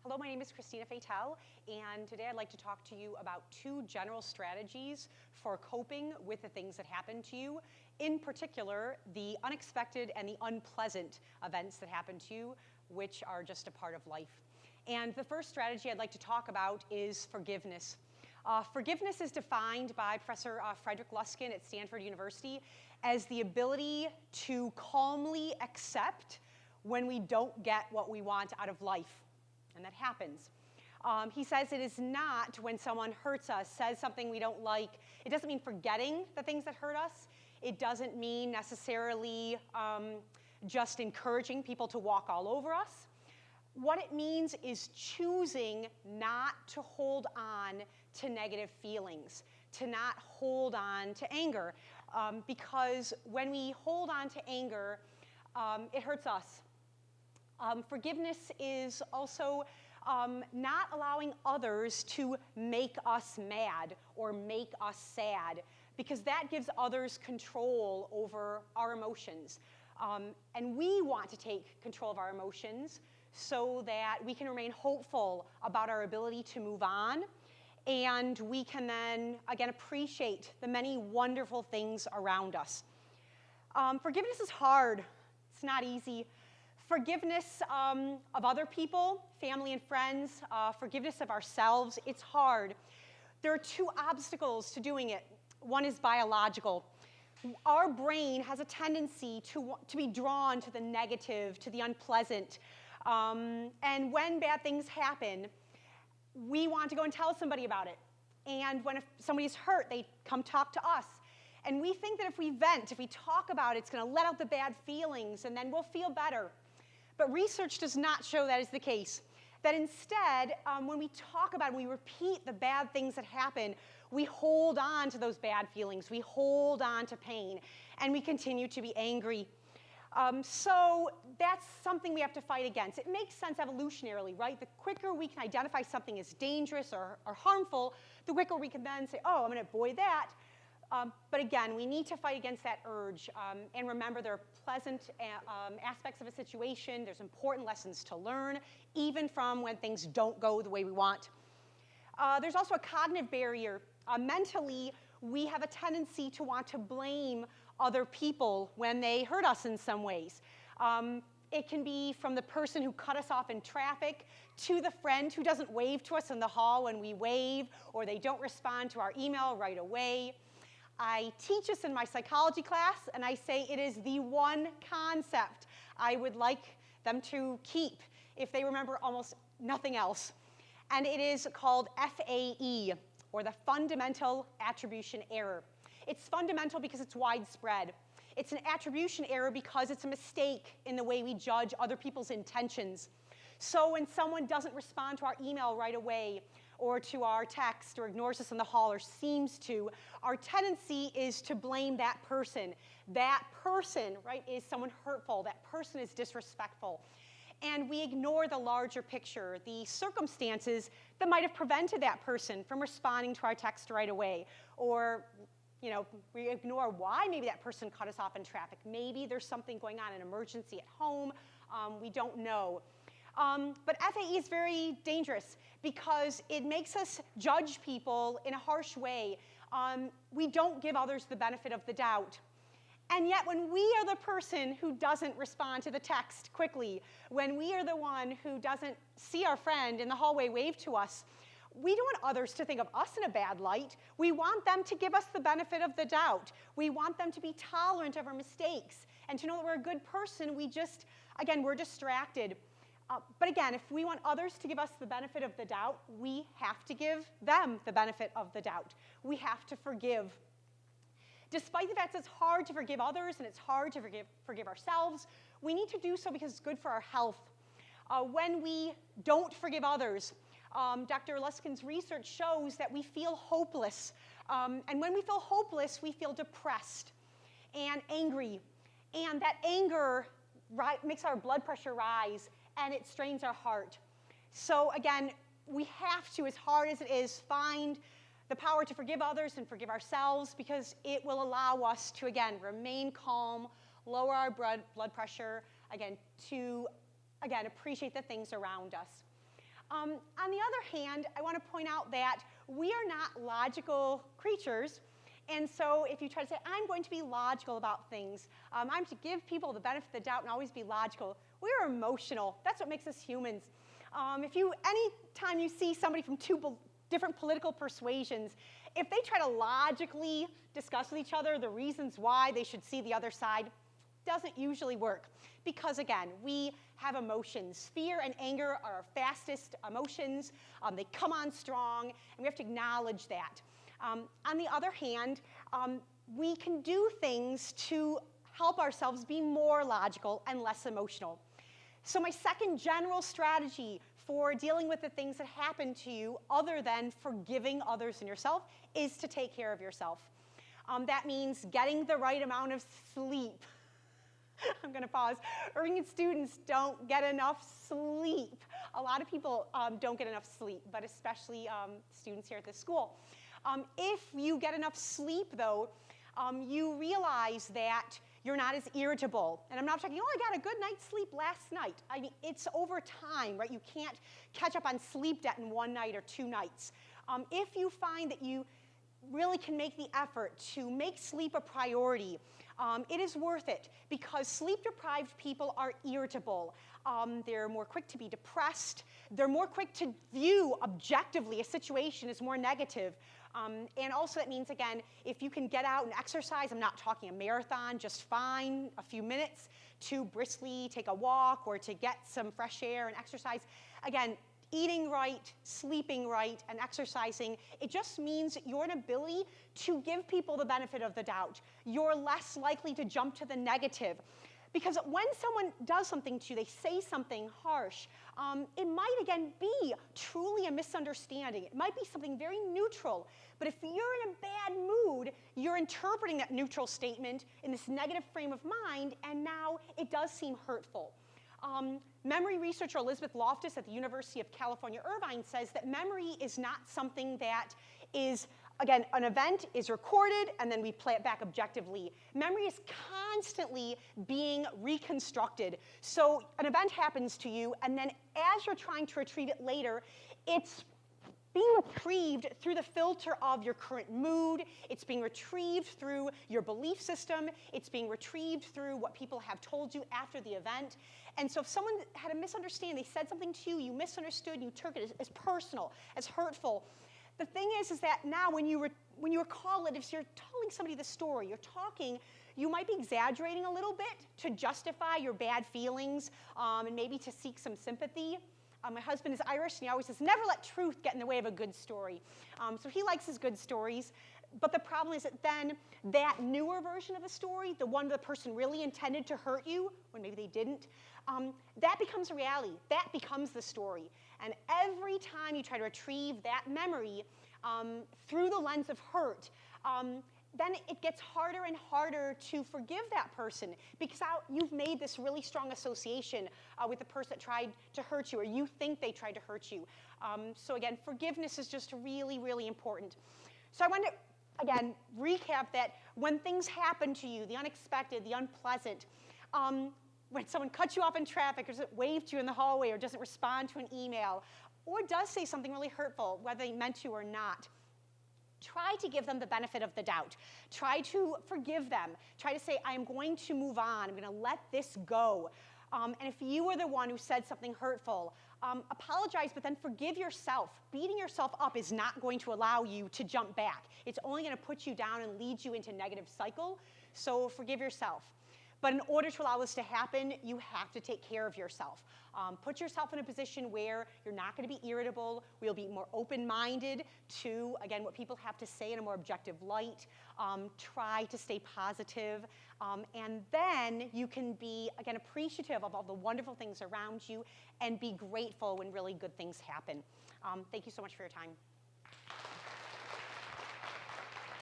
Hello, my name is Christina Faitel, and today I'd like to talk to you about 2 general strategies for coping with the things that happen to you, in particular, the unexpected and the unpleasant events that happen to you, which are just a part of life. And the first strategy I'd like to talk about is forgiveness. Forgiveness is defined by Professor Frederick Luskin at Stanford University as the ability to calmly accept when we don't get what we want out of life. And that happens. He says it is not when someone hurts us, says something we don't like. It doesn't mean forgetting the things that hurt us. It doesn't mean necessarily just encouraging people to walk all over us. What it means is choosing not to hold on to negative feelings, to not hold on to anger. Because when we hold on to anger, it hurts us. Forgiveness is also not allowing others to make us mad or make us sad, because that gives others control over our emotions. And we want to take control of our emotions so that we can remain hopeful about our ability to move on, and we can then, again, appreciate the many wonderful things around us. Forgiveness is hard. It's not easy. Forgiveness of other people, family and friends, forgiveness of ourselves, it's hard. There are 2 obstacles to doing it. One is biological. Our brain has a tendency to be drawn to the negative, to the unpleasant. And when bad things happen, we want to go and tell somebody about it. And when somebody's hurt, they come talk to us. And we think that if we vent, if we talk about it, it's going to let out the bad feelings, and then we'll feel better. But research does not show that is the case. That instead, when we talk about it, we repeat the bad things that happen, we hold on to those bad feelings, we hold on to pain, and we continue to be angry. So that's something we have to fight against. It makes sense evolutionarily, right? The quicker we can identify something as dangerous or harmful, the quicker we can then say, oh, I'm going to avoid that. But again, we need to fight against that urge. And remember, there are pleasant aspects of a situation. There's important lessons to learn, even from when things don't go the way we want. There's also a cognitive barrier. Mentally, we have a tendency to want to blame other people when they hurt us in some ways. It can be from the person who cut us off in traffic to the friend who doesn't wave to us in the hall when we wave, or they don't respond to our email right away. I teach this in my psychology class, and I say it is the one concept I would like them to keep if they remember almost nothing else. And it is called FAE, or the fundamental attribution error. It's fundamental because it's widespread. It's an attribution error because it's a mistake in the way we judge other people's intentions. So when someone doesn't respond to our email right away, or to our text, or ignores us in the hall, or seems to, our tendency is to blame that person. That person, right, is someone hurtful. That person is disrespectful. And we ignore the larger picture, the circumstances that might have prevented that person from responding to our text right away. Or, you know, we ignore why maybe that person cut us off in traffic. Maybe there's something going on, an emergency at home. We don't know. But FAE is very dangerous because it makes us judge people in a harsh way. We don't give others the benefit of the doubt. And yet when we are the person who doesn't respond to the text quickly, when we are the one who doesn't see our friend in the hallway wave to us, we don't want others to think of us in a bad light. We want them to give us the benefit of the doubt. We want them to be tolerant of our mistakes and to know that we're a good person. We just, again, we're distracted. But again, if we want others to give us the benefit of the doubt, we have to give them the benefit of the doubt. We have to forgive. Despite the fact that it's hard to forgive others and it's hard to forgive ourselves, we need to do so because it's good for our health. When we don't forgive others, Dr. Luskin's research shows that we feel hopeless. And when we feel hopeless, we feel depressed and angry. And that anger makes our blood pressure rise, and it strains our heart. So again, we have to, as hard as it is, find the power to forgive others and forgive ourselves, because it will allow us to, again, remain calm, lower our blood pressure, again, to, again, appreciate the things around us. On the other hand, I want to point out that we are not logical creatures. And so if you try to say, I'm going to be logical about things, I'm to give people the benefit of the doubt and always be logical, we're emotional. That's what makes us humans. Anytime you see somebody from two different political persuasions, if they try to logically discuss with each other the reasons why they should see the other side, doesn't usually work. Because again, we have emotions. Fear and anger are our fastest emotions. They come on strong, and we have to acknowledge that. On the other hand, we can do things to help ourselves be more logical and less emotional. So my second general strategy for dealing with the things that happen to you, other than forgiving others and yourself, is to take care of yourself. That means getting the right amount of sleep. I'm going to pause. Irvington students don't get enough sleep. A lot of people don't get enough sleep, but especially students here at this school. If you get enough sleep, though, you realize that you're not as irritable. And I'm not talking, oh, I got a good night's sleep last night. I mean, it's over time, right? You can't catch up on sleep debt in one night or 2 nights. If you find that you really can make the effort to make sleep a priority, it is worth it, because sleep-deprived people are irritable. They're more quick to be depressed. They're more quick to view objectively a situation as more negative. And also that means, again, if you can get out and exercise, I'm not talking a marathon, just fine, a few minutes to briskly take a walk or to get some fresh air and exercise. Again, eating right, sleeping right, and exercising, it just means your ability to give people the benefit of the doubt. You're less likely to jump to the negative. Because when someone does something to you, they say something harsh, it might, again, be truly a misunderstanding. It might be something very neutral. But if you're in a bad mood, you're interpreting that neutral statement in this negative frame of mind, and now it does seem hurtful. Memory researcher Elizabeth Loftus at the University of California, Irvine says that memory is not something that is, again, an event is recorded and then we play it back objectively. Memory is constantly being reconstructed. So an event happens to you, and then as you're trying to retrieve it later, it's being retrieved through the filter of your current mood. It's being retrieved through your belief system. It's being retrieved through what people have told you after the event. And so if someone had a misunderstanding, they said something to you, you misunderstood, you took it as personal, as hurtful. The thing is that now when you recall it, if you're telling somebody the story, you're talking, you might be exaggerating a little bit to justify your bad feelings and maybe to seek some sympathy. My husband is Irish, and he always says, never let truth get in the way of a good story. So he likes his good stories. But the problem is that then that newer version of the story, the one the person really intended to hurt you, when maybe they didn't, that becomes a reality. That becomes the story. And every time you try to retrieve that memory through the lens of hurt, then it gets harder and harder to forgive that person, because you've made this really strong association with the person that tried to hurt you, or you think they tried to hurt you. So again, forgiveness is just really, really important. So I want to, again, recap that when things happen to you, the unexpected, the unpleasant, when someone cuts you off in traffic, or doesn't wave to you in the hallway, or doesn't respond to an email, or does say something really hurtful, whether they meant to or not, try to give them the benefit of the doubt. Try to forgive them. Try to say, I am going to move on. I'm going to let this go. And if you were the one who said something hurtful, apologize, but then forgive yourself. Beating yourself up is not going to allow you to jump back. It's only going to put you down and lead you into a negative cycle. So forgive yourself. But in order to allow this to happen, you have to take care of yourself. Put yourself in a position where you're not going to be irritable, where you'll be more open-minded to, again, what people have to say in a more objective light. Try to stay positive. And then you can be, again, appreciative of all the wonderful things around you and be grateful when really good things happen. Thank you so much for your time.